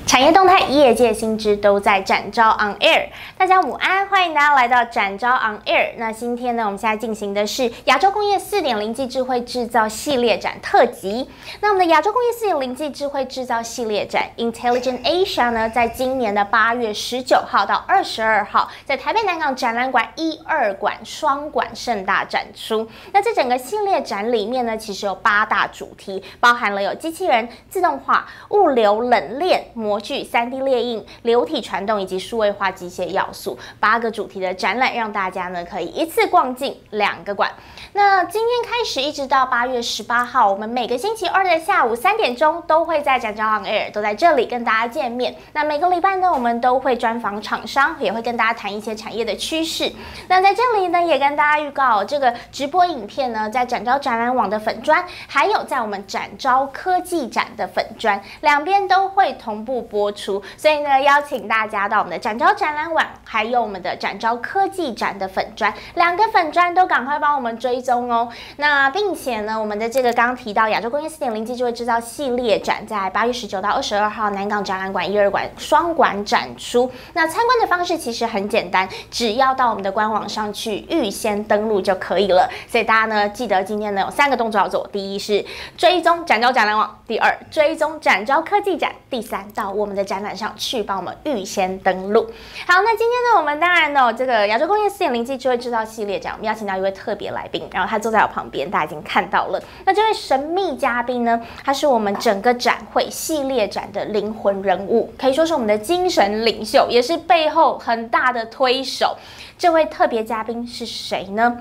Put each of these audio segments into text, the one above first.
产业动态、业界新知都在展昭 On Air。大家午安，欢迎大家来到展昭 On Air。那今天呢，我们现在进行的是亚洲工业4.0暨智慧制造系列展特辑。那我们的亚洲工业4.0暨智慧制造系列展 Intelligent Asia 呢，在今年的8月19号到22号，在台北南港展览馆1、2馆双馆盛大展出。那这整个系列展里面呢，其实有8大主题，包含了有机器人、自动化、物流冷链、模具、3D 列印、流体传动以及数位化机械要素，8个主题的展览，让大家呢可以一次逛进2个馆。那今天开始一直到8月18号，我们每个星期二的下午3点钟都会在展昭 On Air 都在这里跟大家见面。那每个礼拜呢，我们都会专访厂商，也会跟大家谈一些产业的趋势。那在这里呢，也跟大家预告这个直播影片呢，在展昭展览网的粉专，还有在我们展昭科技展的粉专，两边都会同步播出。所以呢，邀请大家到我们的展昭展览网，还有我们的展昭科技展的粉专，2个粉专都赶快帮我们追踪哦。那并且呢，我们的这个刚提到亚洲工业4.0暨智慧制造系列展，在8月19到22号南港展览馆1、2馆双馆展出。那参观的方式其实很简单，只要到我们的官网上去预先登录就可以了。所以大家呢，记得今天呢有3个动作要做：第一是追踪展昭展览网，第2追踪展昭科技展，第3到我们的展览上去帮我们预先登录。好，那今天呢，我们当然呢，这个亚洲工业4.0暨智慧制造系列展，我们邀请到一位特别来宾，然后他坐在我旁边，大家已经看到了。那这位神秘嘉宾呢，他是我们整个展会系列展的灵魂人物，可以说是我们的精神领袖，也是背后很大的推手。这位特别嘉宾是谁呢？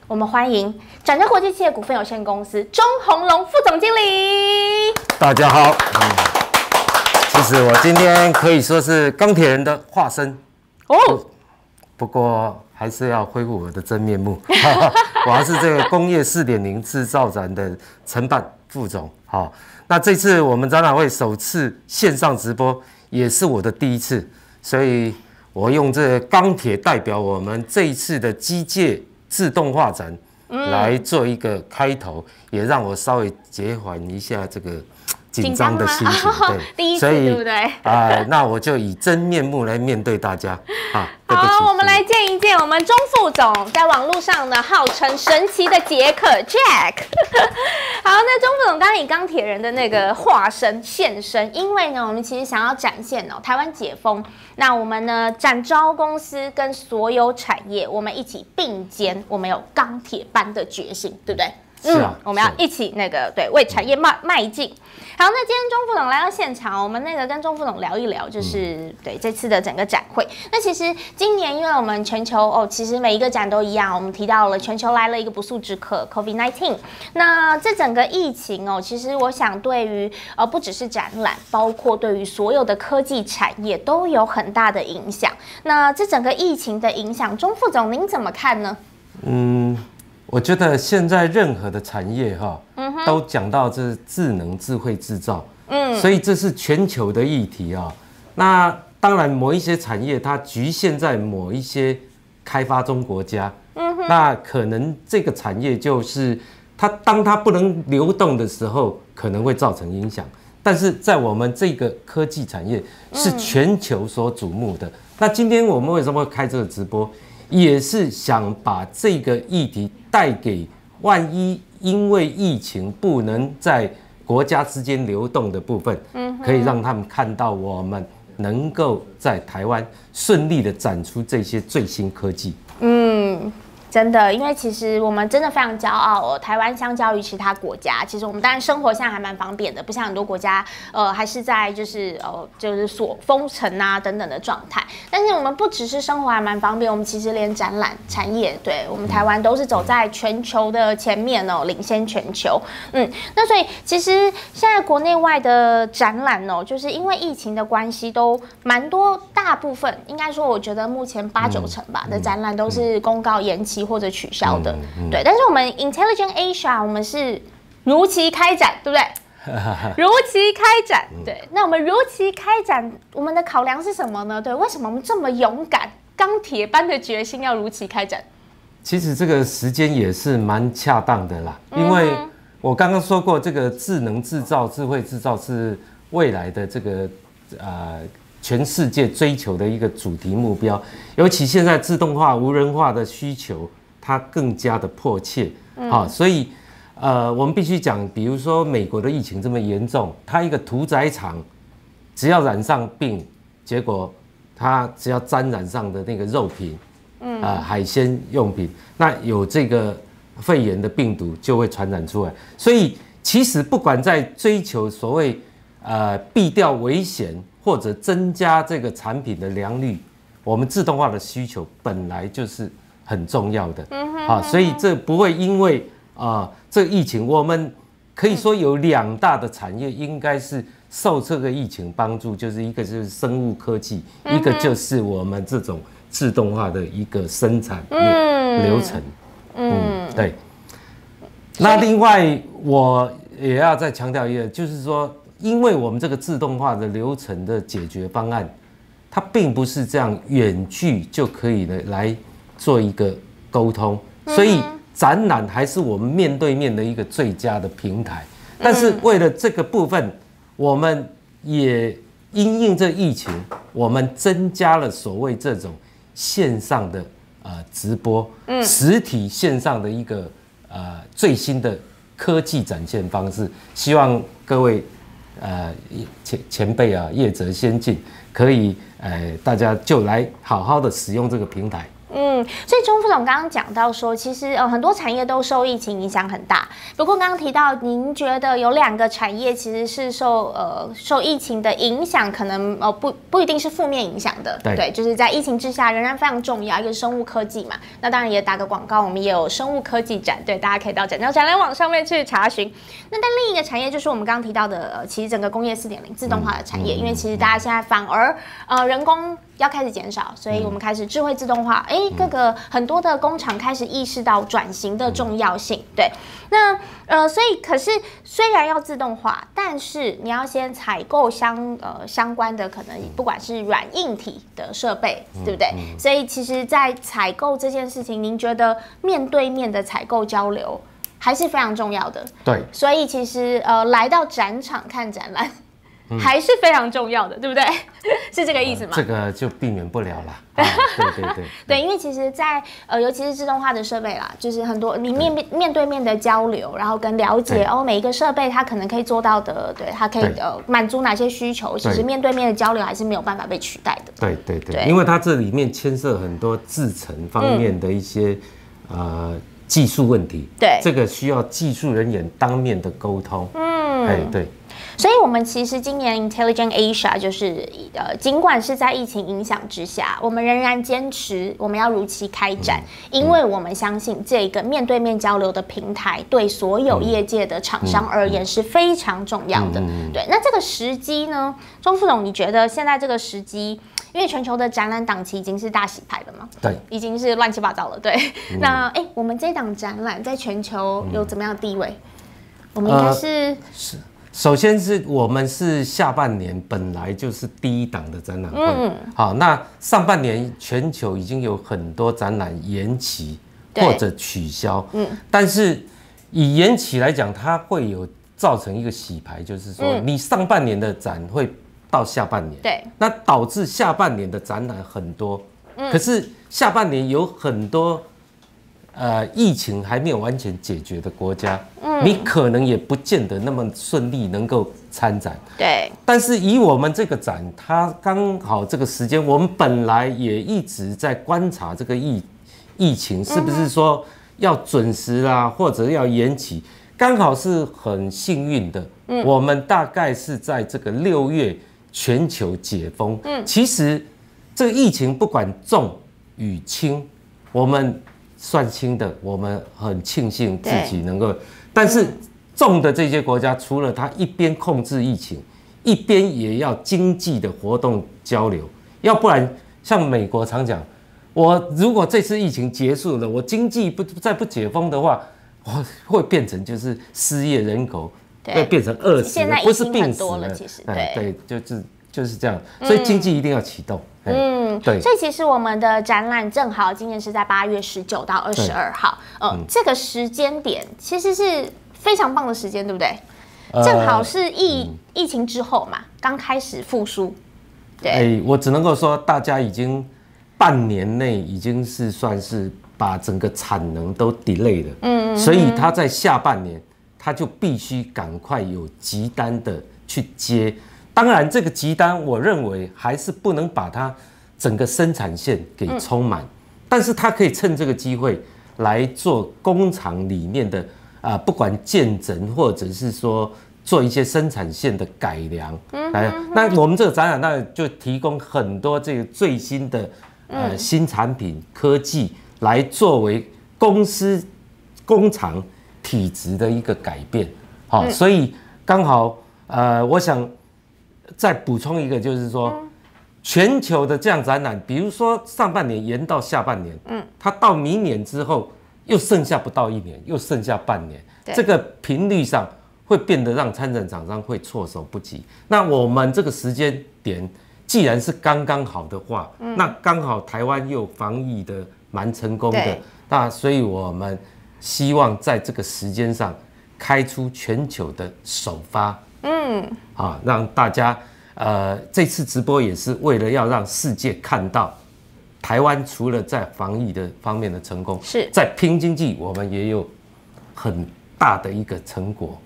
我们欢迎展昭国际企业股份有限公司钟宏龙副总经理。大家好。其实我今天可以说是钢铁人的化身哦，不过还是要恢复我的真面目。我还是这个工业4.0制造展的承办副总。好，那这次我们展览会首次线上直播，也是我的第一次，所以我用这个钢铁代表我们这一次的机械自动化展来做一个开头，也让我稍微减缓一下这个紧张的心情，对，第一次对不对？那我就以真面目来面对大家啊！对不起，好，我们来见一见我们钟副总，在网络上呢号称神奇的杰克 Jack。好，那钟副总刚刚以钢铁人的那个化身现身，因为呢，我们其实想要展现台湾解封，那我们呢展昭公司跟所有产业，我们一起并肩，我们有钢铁般的决心，对不对？我们要一起对为产业迈进。好，那今天钟副总来到现场，我们跟钟副总聊一聊，就是对这次的整个展会。那其实今年因为我们全球其实每一个展都一样，我们提到了全球来了一个不速之客 COVID-19。那这整个疫情其实我想对于不只是展览，包括对于所有的科技产业都有很大的影响。那这整个疫情的影响，钟副总您怎么看呢？我觉得现在任何的产业都讲到这智能智慧制造，所以这是全球的议题啊。那当然某一些产业它局限在某一些开发中国家，那可能这个产业就是当它不能流动的时候，可能会造成影响。但是在我们这个科技产业是全球所瞩目的。那今天我们为什么会开这个直播？也是想把这个议题带给万一因为疫情不能在国家之间流动的部分，可以让他们看到我们能够在台湾顺利的展出这些最新科技。真的，因为其实我们真的非常骄傲台湾相较于其他国家，其实我们当然生活现在还蛮方便的，不像很多国家还是在就是所封城啊等等的状态。但是我们不只是生活还蛮方便，我们其实连展览产业，对我们台湾都是走在全球的前面领先全球。那所以其实现在国内外的展览就是因为疫情的关系都蛮多，大部分应该说我觉得目前8、9成吧的展览都是公告延期或者取消的，对。但是我们 Intelligent Asia 我们是如期开展，对不对？如期开展，对。那我们如期开展，我们的考量是什么呢？对，为什么我们这么勇敢，钢铁般的决心要如期开展？其实这个时间也是蛮恰当的啦，因为我刚刚说过，这个智能制造、智慧制造是未来的这个全世界追求的一个主题目标。尤其现在自动化、无人化的需求，它更加的迫切。所以我们必须讲，比如说美国的疫情这么严重，它一个屠宰场只要染上病，结果它只要沾染上的那个肉品，海鲜用品，那有这个肺炎的病毒就会传染出来。所以其实不管在追求所谓避掉危险或者增加这个产品的良率，我们自动化的需求本来就是很重要的。所以这不会因为这个疫情，我们可以说有2大的产业应该是受这个疫情帮助，就是一个就是生物科技，一个就是我们这种自动化的一个生产流程。对。那另外我也要再强调一个，就是说，因为我们这个自动化的流程的解决方案，它并不是这样远距就可以来做一个沟通，所以展览还是我们面对面的一个最佳的平台。但是为了这个部分，我们也因应这疫情，我们增加了所谓这种线上的直播，实体线上的一个最新的科技展现方式，希望各位前辈业者先进，可以大家就来好好的使用这个平台。所以钟副总刚刚讲到说，其实很多产业都受疫情影响很大。不过刚刚提到，您觉得有2个产业其实是受疫情的影响，可能不一定是负面影响的。对，就是在疫情之下仍然非常重要，一个生物科技嘛。那当然也打个广告，我们也有生物科技展，对，大家可以到展览网上面去查询。那但另一个产业就是我们刚刚提到的，其实整个工业4.0自动化的产业，因为其实大家现在反而人工要开始减少，所以我们开始智慧自动化，很多的工厂开始意识到转型的重要性。对，那所以可是虽然要自动化，但是你要先采购相关的可能不管是软硬体的设备，对不对？所以其实，在采购这件事情，您觉得面对面的采购交流还是非常重要的。对，所以其实来到展场看展览。还是非常重要的，对不对？是这个意思吗？这个就避免不了了。对，因为其实在，尤其是自动化的设备啦，就是很多你面对面的交流，然后跟了解每一个设备它可能可以做到的，对，它可以满足哪些需求，其实面对面的交流还是没有办法被取代的。对，因为它这里面牵涉很多制程方面的一些技术问题，对，这个需要技术人员当面的沟通。对。所以，我们其实今年 Intelligent Asia 就是尽管是在疫情影响之下，我们仍然坚持我们要如期开展，因为我们相信这个面对面交流的平台对所有业界的厂商而言是非常重要的。对，那这个时机呢，钟副总，你觉得现在这个时机？因为全球的展览档期已经是大洗牌了嘛，对，已经是乱七八糟了。对，那我们这档展览在全球有怎么样的地位？我们应该是。首先是我们是下半年本来就是第1档的展览会，好，那上半年全球已经有很多展览延期或者取消，但是以延期来讲，它会有造成一个洗牌，就是说你上半年的展会到下半年，对，那导致下半年的展览很多，可是下半年有很多。疫情还没有完全解决的国家，你可能也不见得那么顺利能够参展。对，但是以我们这个展，它刚好这个时间，我们本来也一直在观察这个疫情是不是说要准时啦，或者要延期，刚好是很幸运的，我们大概是在这个6月全球解封。其实这个疫情不管重与轻，我们算轻的，我们很庆幸自己能够，但是重的这些国家，除了它一边控制疫情，一边也要经济的活动交流，要不然像美国常讲，我如果这次疫情结束了，我经济再不解封的话，我会变成就是失业人口会变成饿死了，不是病死了，其实对，就是这样，所以经济一定要启动。对，所以其实我们的展览正好今年是在8月19到22号，这个时间点其实是非常棒的时间，对不对？正好是疫情之后嘛，刚开始复苏。对，我只能够说，大家已经半年内已经是算是把整个产能都 delay 了，所以他在下半年他就必须赶快有急单的去接。当然，这个急单我认为还是不能把它整个生产线给充满，但是他可以趁这个机会来做工厂里面的不管建整或者是说做一些生产线的改良。那我们这个展览呢，就提供很多这个最新的新产品科技来作为工厂体质的一个改变。好，所以刚好我想再补充一个，就是说全球的这样展览，比如说上半年延到下半年，它到明年之后又剩下不到1年，又剩下半年，这个频率上会变得让参展厂商会措手不及。那我们这个时间点既然是刚刚好的话，那刚好台湾又防疫的蛮成功的，那所以我们希望在这个时间上开出全球的首发。让大家这次直播也是为了要让世界看到台湾除了在防疫的方面的成功，在拼经济我们也有很大的一个成果。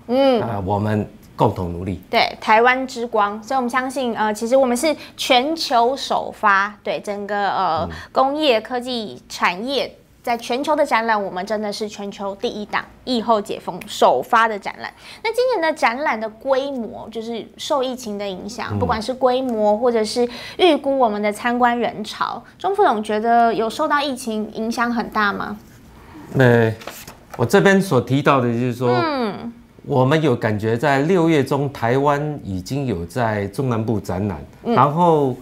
我们共同努力。对，台湾之光，所以我们相信，其实我们是全球首发，对整个工业科技产业。在全球的展览，我们真的是全球第一档疫后解封首发的展览。那今年的展览的规模，就是受疫情的影响，不管是规模或者是预估我们的参观人潮，钟副总觉得有受到疫情影响很大吗？我这边所提到的就是说，我们有感觉在6月中，台湾已经有在中南部展览，然后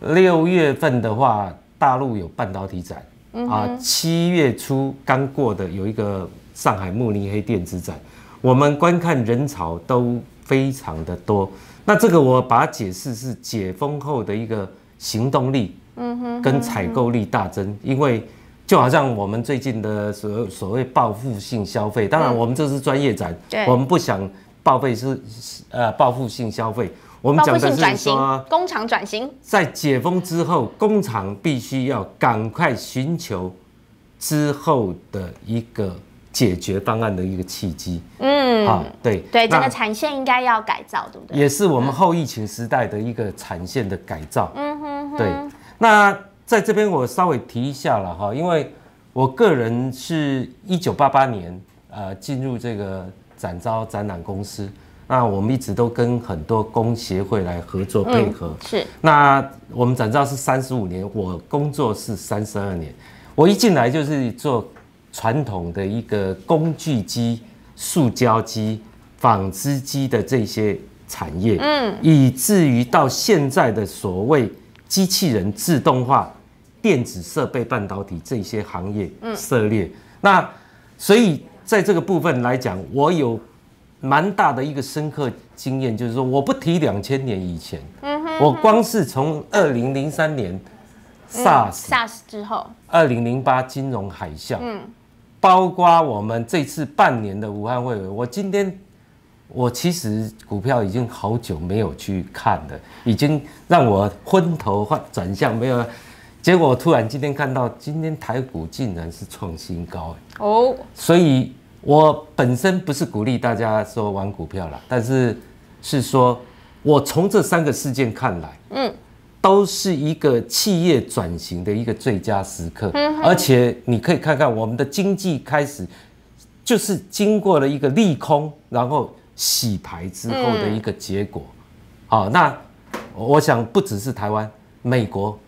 6月份的话，大陆有半导体展。7月初刚过的有一个上海慕尼黑电子展，我们观看人潮都非常的多。那这个我把它解释是解封后的一个行动力，跟采购力大增。因为就好像我们最近的所谓报复性消费，当然我们这是专业展，我们不想报复性消费。我们讲的是说，工厂转型，在解封之后，工厂必须要赶快寻求之后的一个解决方案的一个契机。对，整个产线应该要改造，对不对？也是我们后疫情时代的一个产线的改造。对。那在这边我稍微提一下了哈，因为我个人是1988年进入这个展昭展览公司。那我们一直都跟很多工协会来合作配合。那我们展昭是35年，我工作是32年。我一进来就是做传统的一个工具机、塑胶机、纺织机的这些产业，以至于到现在的所谓机器人、自动化、电子设备、半导体这些行业涉猎。那所以在这个部分来讲，我有蛮大的一个深刻经验，就是说，我不提2000年以前，我光是从2003年 SARS 之后，2008金融海啸，包括我们这次半年的武汉会议，我其实股票已经好久没有去看了，已经让我昏头转向，没有。结果我突然今天看到，今天台股竟然是创新高，所以。我本身不是鼓励大家说玩股票啦，但是说，我从这3个事件看来，都是一个企业转型的一个最佳时刻，而且你可以看看我们的经济开始，就是经过了一个利空，然后洗牌之后的一个结果。好，那我想不只是台湾，美国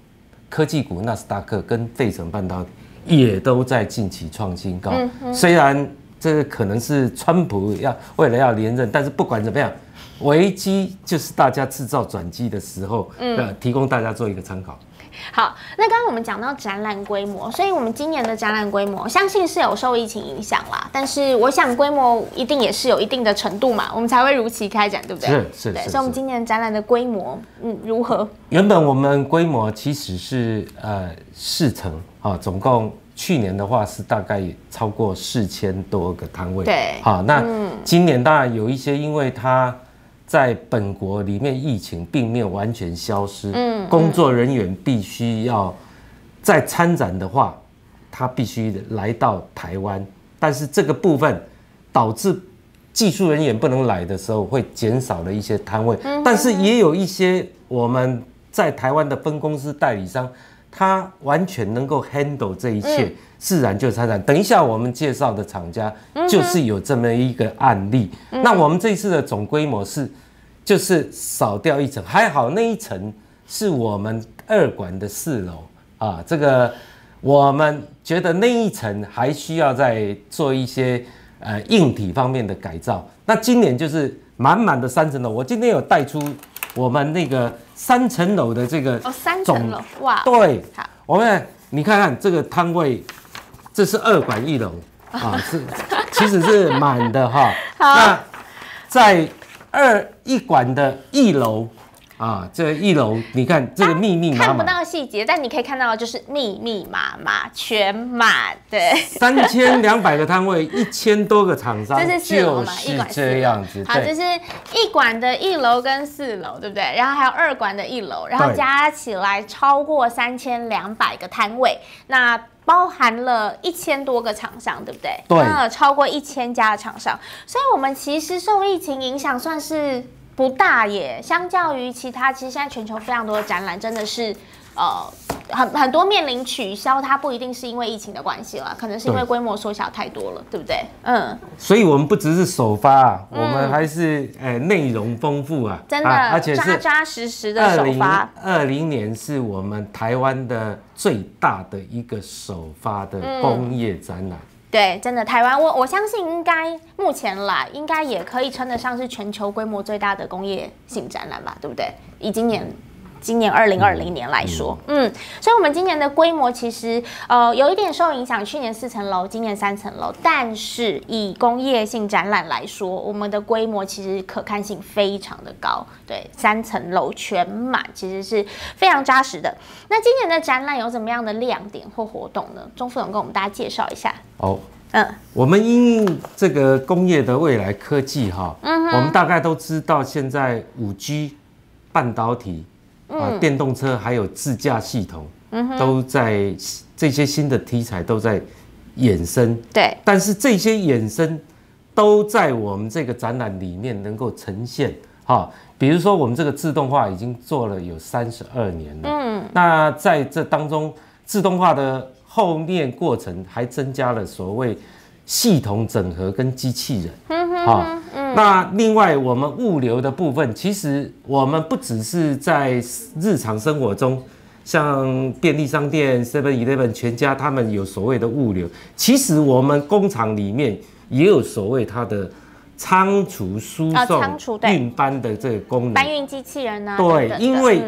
科技股纳斯达克跟费城半导体也都在近期创新高，虽然。这个可能是川普为了要连任，但是不管怎么样，危机就是大家制造转机的时候，提供大家做一个参考。好，那刚刚我们讲到展览规模，所以我们今年的展览规模，相信是有受疫情影响啦，但是我想规模一定也是有一定的程度嘛，我们才会如期开展，对不对？是。所以我们今年展览的规模，如何？原本我们规模其实是4层总共去年的话是大概超过4000多个摊位。对，好，那今年当然有一些，因为它在本国里面疫情并没有完全消失，工作人员必须要在参展的话，他必须来到台湾，但是这个部分导致技术人员不能来的时候，会减少了一些摊位，但是也有一些我们在台湾的分公司代理商，他完全能够 handle 这一切，自然就参展。等一下我们介绍的厂家就是有这么一个案例。那我们这一次的总规模就是少掉一层，还好那一层是我们2馆的4楼啊，这个我们觉得那一层还需要再做一些硬体方面的改造。那今年就是满满的3层楼，我今天有带出我们那个3层楼的这个3层楼，哇，对，好，我们你看看这个摊位，这是2馆1楼啊，其实是满的哈。那在1馆的1楼啊，这1楼你看这个密密麻麻，看不到细节，但你可以看到就是密密麻麻全满，对，3200个摊位，1000多个厂商，这是4楼嘛，就是这样子。好，这是1馆的1楼跟4楼，对不对？然后还有2馆的1楼，然后加起来超过3200个摊位，那包含了1000多个厂商，对不对？对，超过1000家的厂商，所以我们其实受疫情影响算是不大耶，相较于其他，其实现在全球非常多的展览，真的是很多面临取消，它不一定是因为疫情的关系啦，可能是因为规模缩小太多了，对不对？所以我们不只是首发，我们还是内容丰富啊，真的，而且是扎扎实实的首发。2020年是我们台湾的最大的一个首发的工业展览。对，真的，台湾我相信应该目前来应该也可以称得上是全球规模最大的工业性展览吧，对不对？以今年2020年来说，所以我们今年的规模其实有一点受影响，去年4层楼，今年3层楼，但是以工业性展览来说，我们的规模其实可看性非常的高，对，3层楼全满，其实是非常扎实的。那今年的展览有怎么样的亮点或活动呢？钟副总跟我们大家介绍一下。我们因这个工业的未来科技哈，我们大概都知道现在5G、半导体。电动车还有自驾系统，都在这些新的题材都在衍生。对，但是这些衍生都在我们这个展览里面能够呈现。比如说我们这个自动化已经做了有32年了。那在这当中，自动化的后面过程还增加了所谓系统整合跟机器人。那另外我们物流的部分，其实我们不只是在日常生活中，像便利商店 7-Eleven 全家他们有所谓的物流，其实我们工厂里面也有所谓它的仓储输送运搬的这个功能，搬运机器人啊，对，因为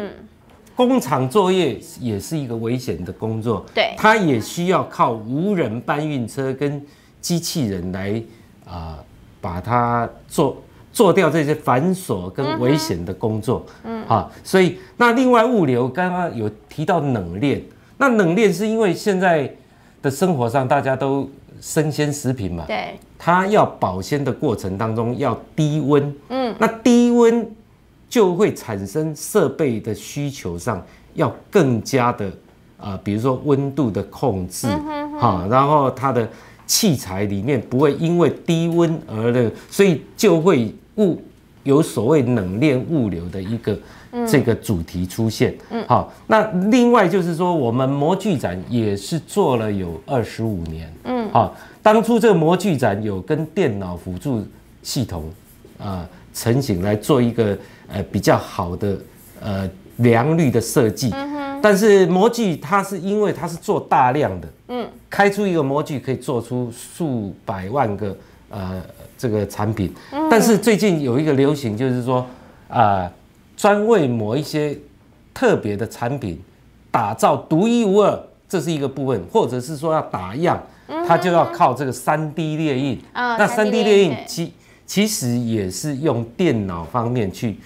工厂作业也是一个危险的工作，对，它也需要靠无人搬运车跟机器人来把它做掉这些繁琐跟危险的工作，所以那另外物流刚刚有提到冷链，那冷链是因为现在的生活上大家都生鲜食品嘛，对，它要保鲜的过程当中要低温，那低温就会产生设备的需求上要更加的比如说温度的控制，然后它的器材里面不会因为低温而所以就会有所谓冷链物流的一个这个主题出现。那另外就是说，我们模具展也是做了有25年。当初这个模具展有跟电脑辅助系统成型来做一个比较好的良率的设计。但是模具它是因为它是做大量的，开出一个模具可以做出数百万个这个产品，但是最近有一个流行就是说专为某一些特别的产品打造独一无二，这是一个部分，或者是说要打样，它就要靠这个3D 列印。那3D 列印其实也是用电脑方面去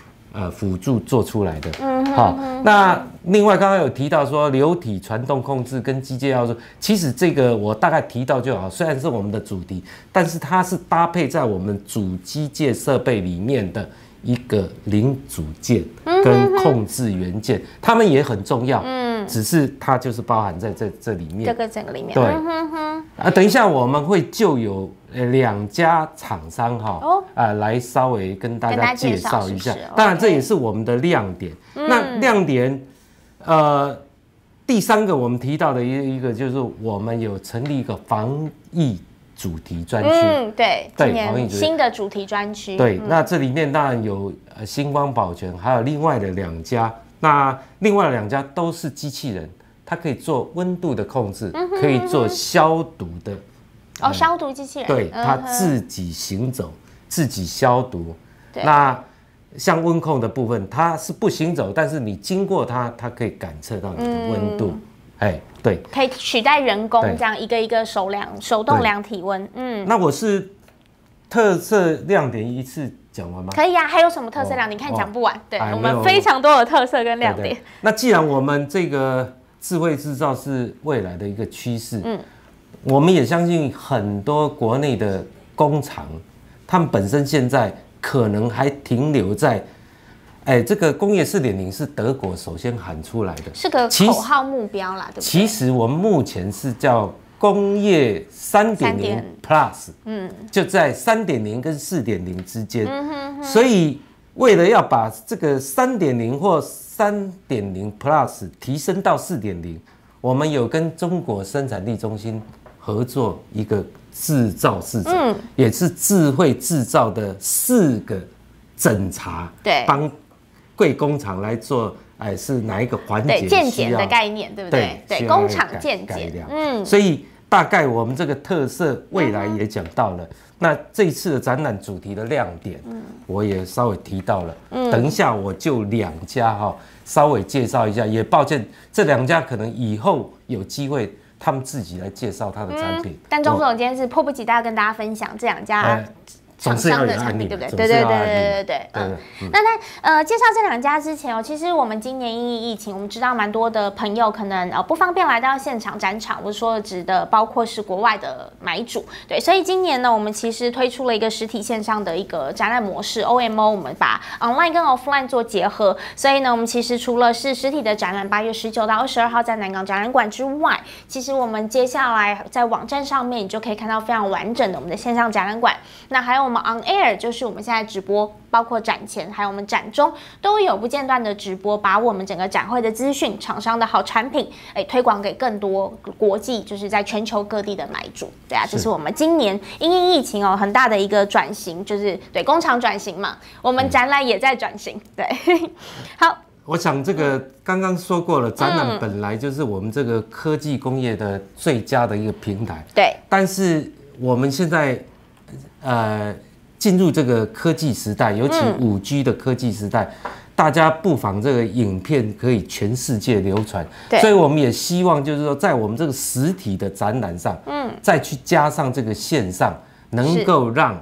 辅助做出来的。好，那另外刚刚有提到说流体传动控制跟机械要素，其实这个我大概提到就好，虽然是我们的主题，但是它是搭配在我们主机械设备里面的一个零组件跟控制元件，它们也很重要。只是它就是包含在这里面，这个整个里面。对，等一下我们会就有2家厂商来稍微跟大家介绍一下。当然这也是我们的亮点。那亮点，第3个我们提到的一个就是我们有成立一个防疫主题专区。对，今年新的主题专区。对，那这里面当然有星光保全，还有另外的2家。那另外2家都是机器人，它可以做温度的控制，可以做消毒的。消毒机器人。对，它自己行走，自己消毒。那像温控的部分，它是不行走，但是你经过它，它可以感测到你的温度。对，可以取代人工这样一个一个手动量体温。那我是特色亮点一次讲完吗？可以啊，还有什么特色亮点？你看讲不完。对，我们非常多的特色跟亮点。那既然我们这个智慧制造是未来的一个趋势，我们也相信很多国内的工厂，他们本身现在可能还停留在，这个工业4.0是德国首先喊出来的，是个口号目标啦，对不对？其实我们目前是叫工业3.0 Plus， 就在3.0跟4.0之间，所以为了要把这个3.0或3.0 Plus 提升到4.0，我们有跟中国生产力中心合作一个制造市场，也是智慧制造的4个诊查，对，帮贵工厂来做。是哪一个环节？对，健检的概念，对不对？对，工厂健检。所以大概我们这个特色未来也讲到了。那这一次的展览主题的亮点，我也稍微提到了。等一下我就2家稍微介绍一下。也抱歉，这2家可能以后有机会他们自己来介绍他的产品。但钟副总今天是迫不及待要跟大家分享这2家。厂商的产品，对不对？对。那介绍这2家之前其实我们今年因疫情，我们知道蛮多的朋友可能不方便来到现场展场，我说指的包括是国外的买主，对，所以今年呢，我们其实推出了一个实体线上的一个展览模式 OMO， 我们把 online 跟 offline 做结合，所以呢，我们其实除了是实体的展览8月19到22号在南港展览馆之外，其实我们接下来在网站上面你就可以看到非常完整的我们的线上展览馆，那还有我们 on air 就是我们现在直播，包括展前还有我们展中都有不间断的直播，把我们整个展会的资讯、厂商的好产品，推广给更多国际，就是在全球各地的买主。对啊，这是我们今年因疫情很大的一个转型，就是对工厂转型嘛，我们展览也在转型。对，好。我想这个刚刚说过了，展览本来就是我们这个科技工业的最佳的一个平台。对，但是我们现在进入这个科技时代，尤其5G 的科技时代，大家不妨这个影片可以全世界流传。所以我们也希望就是说，在我们这个实体的展览上，再去加上这个线上，能够让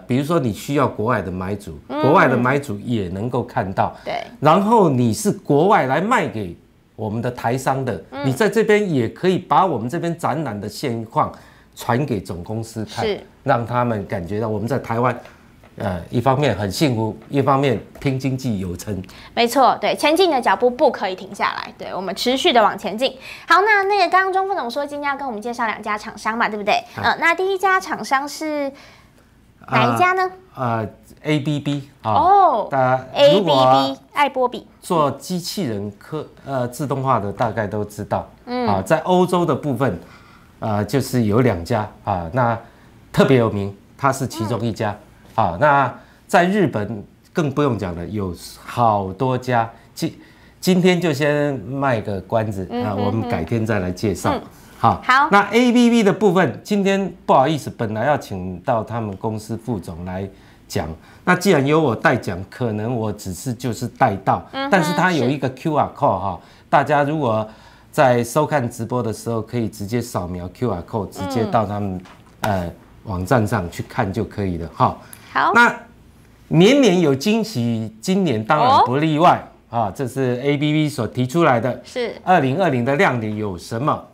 比如说你需要国外的买主，国外的买主也能够看到。对，然后你是国外来卖给我们的台商的，你在这边也可以把我们这边展览的现况传给总公司看，让他们感觉到我们在台湾，一方面很幸福，一方面拼经济有成。没错，对，前进的脚步不可以停下来，对，我们持续的往前进。好，那个刚刚钟副总说今天要跟我们介绍2家厂商嘛，对不对？那第一家厂商是哪一家呢？ABB 大家ABB 艾波比做机器人自动化的大概都知道，在欧洲的部分。就是有2家那特别有名，它是其中一家那在日本更不用讲了，有好多家。今天就先卖个关子我们改天再来介绍。好，那 ABB 的部分，今天不好意思，本来要请到他们公司副总来讲，那既然由我代讲，可能我只是就是带到，但是它有一个 QR code 大家如果在收看直播的时候，可以直接扫描 QR code， 直接到他们网站上去看就可以了。好，那年年有惊喜，今年当然不例外啊！这是 ABB 所提出来的，是2020的亮点有什么？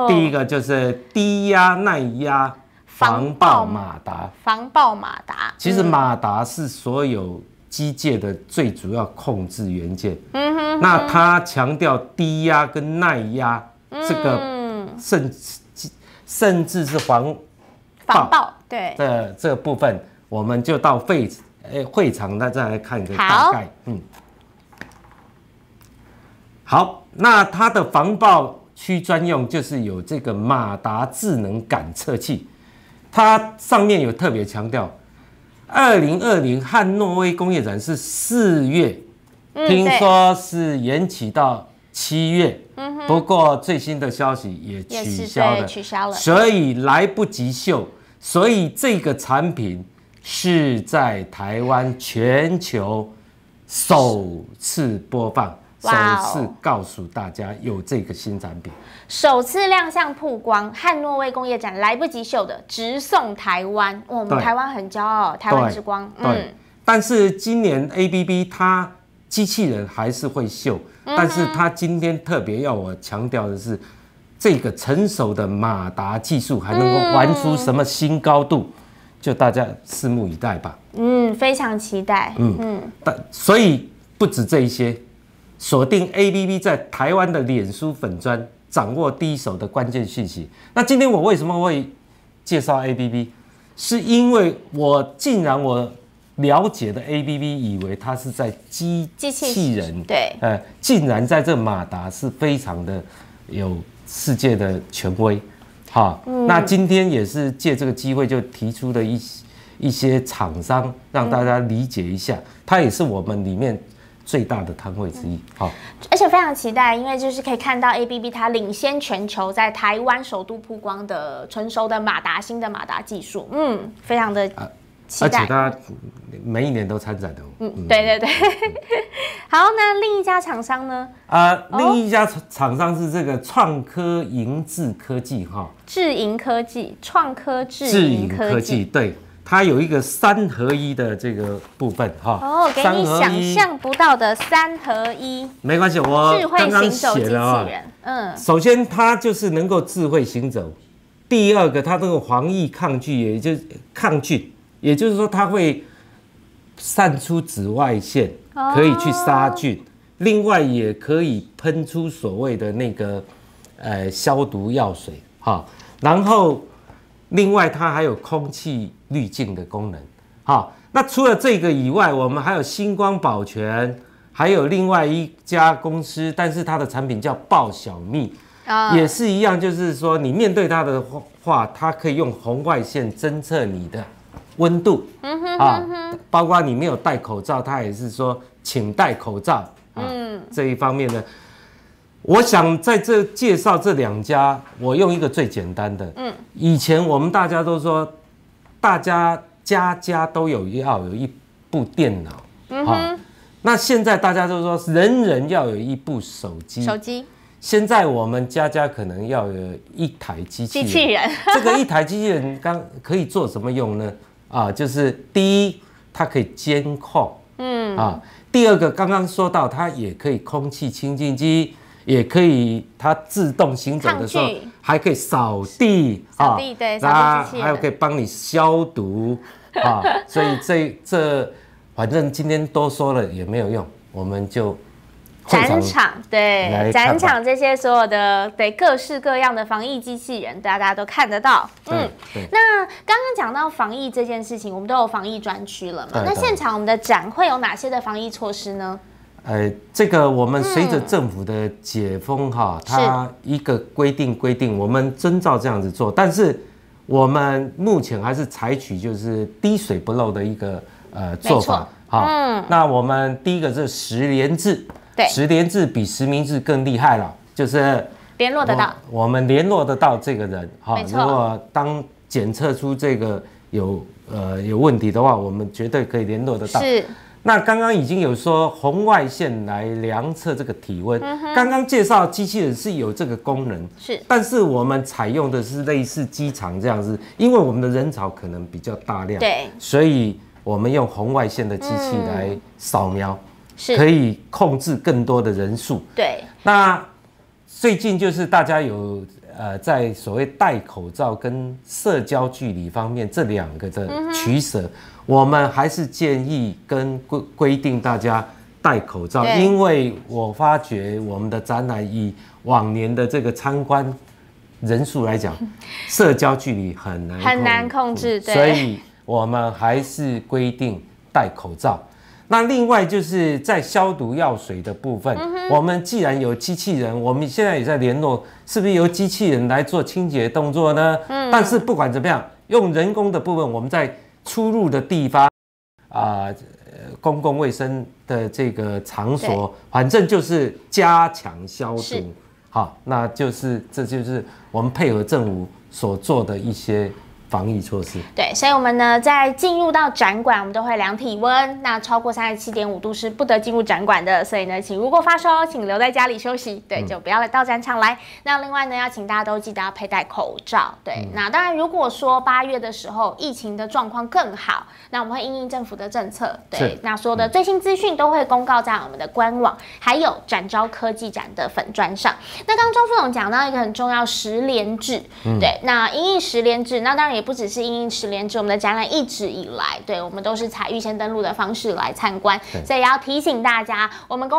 第一个就是低压耐压防爆马达。防爆马达，其实马达是所有机械的最主要控制元件。那它强调低压跟耐压，这个甚至是防爆，对这个部分，我们就到会场，那再来看个大概。好，那它的防爆区专用就是有这个马达智能感测器，它上面有特别强调，2020汉诺威工业展是4月，听说是延期到7月，不过最新的消息也取消了，所以来不及秀，所以这个产品是在台湾全球首次播放。首次告诉大家有这个新产品，首次亮相曝光，汉诺威工业展来不及秀的，直送台湾。我们台湾很骄傲，台湾之光。对，但是今年 ABB 它机器人还是会秀，但是它今天特别要我强调的是，这个成熟的马达技术还能够玩出什么新高度，就大家拭目以待吧。非常期待。所以不止这一些。锁定 ABB 在台湾的脸书粉专，掌握第一手的关键讯息。那今天我为什么会介绍 ABB？ 是因为我了解的 ABB 以为它是在机器人，对，竟然在这马达是非常的有世界的权威。好，那今天也是借这个机会就提出了一些厂商，让大家理解一下，它也是我们里面最大的摊位之一，而且非常期待，因为就是可以看到 ABB 它领先全球，在台湾首度曝光的成熟的新的马达技术，非常的期待。而且它每一年都参展的，对。好，那另一家厂商呢？另一家厂商是这个创科盈智科技，智盈科技，创科智盈科技，对。它有一个3合1的这个部分给你想象不到的3合1。没关系，我刚刚写了首先，它就是能够智慧行走。第二个，它这个防疫抗菌，也就是抗菌，也就是说它会散出紫外线，可以去杀菌。另外，也可以喷出所谓的那个消毒药水然后。另外，它还有空气滤镜的功能。好，那除了这个以外，我们还有星光保全，还有另外一家公司，但是它的产品叫爆小蜜，也是一样，就是说你面对它的话，它可以用红外线侦测你的温度，包括你没有戴口罩，它也是说请戴口罩这一方面呢。我想在这介绍这2家，我用一个最简单的。以前我们大家都说，大家家都要有一部电脑。那现在大家都说，人要有一部手机。现在我们家可能要有一台机器人。这个一台机器人可以做什么用呢？就是第一，它可以监控。第二个，刚刚说到，它也可以空气清净机。也可以，它自动行走的时候还可以扫地，对，那还有可以帮你消毒所以这反正今天多说了也没有用，我们就展场，对，展场这些所有的各式各样的防疫机器人，大家都看得到。那刚刚讲到防疫这件事情，我们都有防疫专区了嘛？那现场我们的展会有哪些的防疫措施呢？这个我们随着政府的解封它一个规定，我们遵照这样子做，但是我们目前还是采取就是滴水不漏的一个做法。那我们第一个是实联制，10连制比实名制更厉害了，就是联络得到，我们联络得到这个人如果当检测出这个有问题的话，我们绝对可以联络得到。是。那刚刚已经有说红外线来量测这个体温，刚刚介绍机器人是有这个功能，但是我们采用的是类似机场这样子，因为我们的人潮可能比较大量，所以我们用红外线的机器来扫描，是可以控制更多的人数。对，那最近就是大家有在所谓戴口罩跟社交距离方面这2个的取舍，我们还是建议跟规定大家戴口罩，因为我发觉我们的展览以往年的这个参观人数来讲，社交距离很难控制，所以我们还是规定戴口罩。那另外就是在消毒药水的部分，我们既然有机器人，我们现在也在联络，是不是由机器人来做清洁动作呢？但是不管怎么样，用人工的部分，我们在出入的地方公共卫生的这个场所，反正就是加强消毒。好，那这就是我们配合政府所做的一些防疫措施。对，所以我们呢在进入到展馆，我们都会量体温，那超过37.5度是不得进入展馆的。所以呢，请如果发烧，请留在家里休息，对，就不要来到展场来。那另外呢，要请大家都记得要佩戴口罩。对，那当然如果说8月的时候疫情的状况更好，那我们会因应政府的政策，对，那所有的最新资讯都会公告在我们的官网，还有展昭科技展的粉专上。那刚刚钟副总讲到一个很重要10连制，对，那因应10连制，那当然也不只是因应10连制，我们的展览一直以来，对我们都是采预先登录的方式来参观，所以也要提醒大家，我们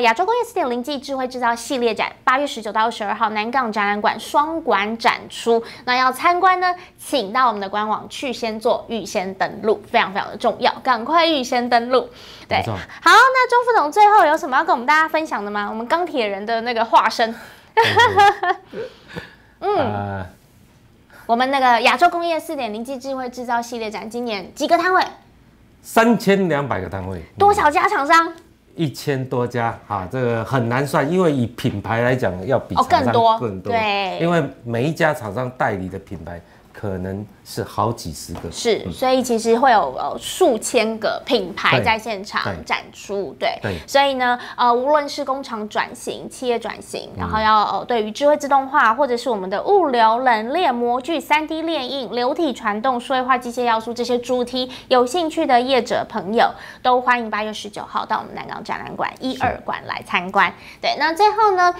亚洲工业4.0暨智慧制造系列展8月19到22号南港展览馆双馆展出，那要参观呢，请到我们的官网去先做预先登录，非常非常的重要，赶快预先登录。对，好，那钟副总最后有什么要跟我们大家分享的吗？我们钢铁人的那个化身。我们那个亚洲工业4.0暨智慧制造系列展今年几个摊位？3200个单位，多少家厂商？1000多家啊，这个很难算，因为以品牌来讲，要比厂商更多。对，因为每一家厂商代理的品牌可能是好几十个，是，所以其实会有数千个品牌在现场展出，对，所以呢，无论是工厂转型、企业转型，然后要对于智慧自动化，或者是我们的物流、冷链、模具、3D 列印、流体传动、数位化机械要素这些主题，有兴趣的业者朋友，都欢迎8月19号到我们南港展览馆1、2馆来参观。对，那最后呢，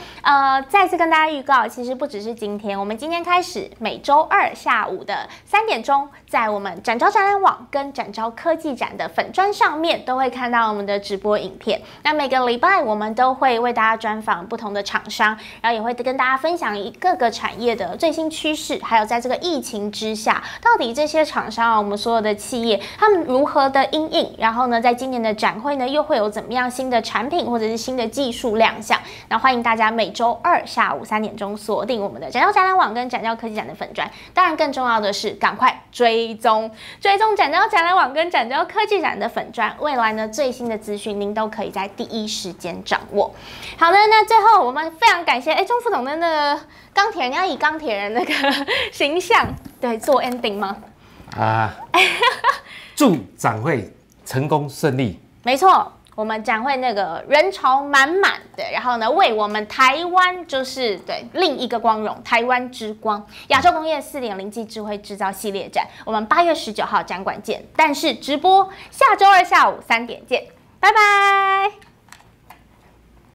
再次跟大家预告，其实不只是今天，我们今天开始每周2下午的3点钟，在我们展昭展览网跟展昭科技展的粉专上面，都会看到我们的直播影片。那每个礼拜我们都会为大家专访不同的厂商，然后也会跟大家分享各个产业的最新趋势，还有在这个疫情之下，到底这些厂商我们所有的企业，他们如何的因应，然后呢，在今年的展会呢，又会有怎么样新的产品或者是新的技术亮相？那欢迎大家每周2下午3点钟锁定我们的展昭展览网跟展昭科技展的粉专。当然，更重要的是赶快追踪展昭展览网跟展昭科技展的粉专，未来呢最新的资讯您都可以在第一时间掌握。好的，那最后我们非常感谢钟副总的那个钢铁人，要以钢铁人那个形象对做 ending 吗？祝展会成功顺利。没错。我们展会那个人潮满满的，然后呢，为我们台湾就是对另一个光荣，台湾之光，亚洲工业4.0暨智慧制造系列展，我们8月19号展馆见，但是直播下周2下午3点见，拜拜。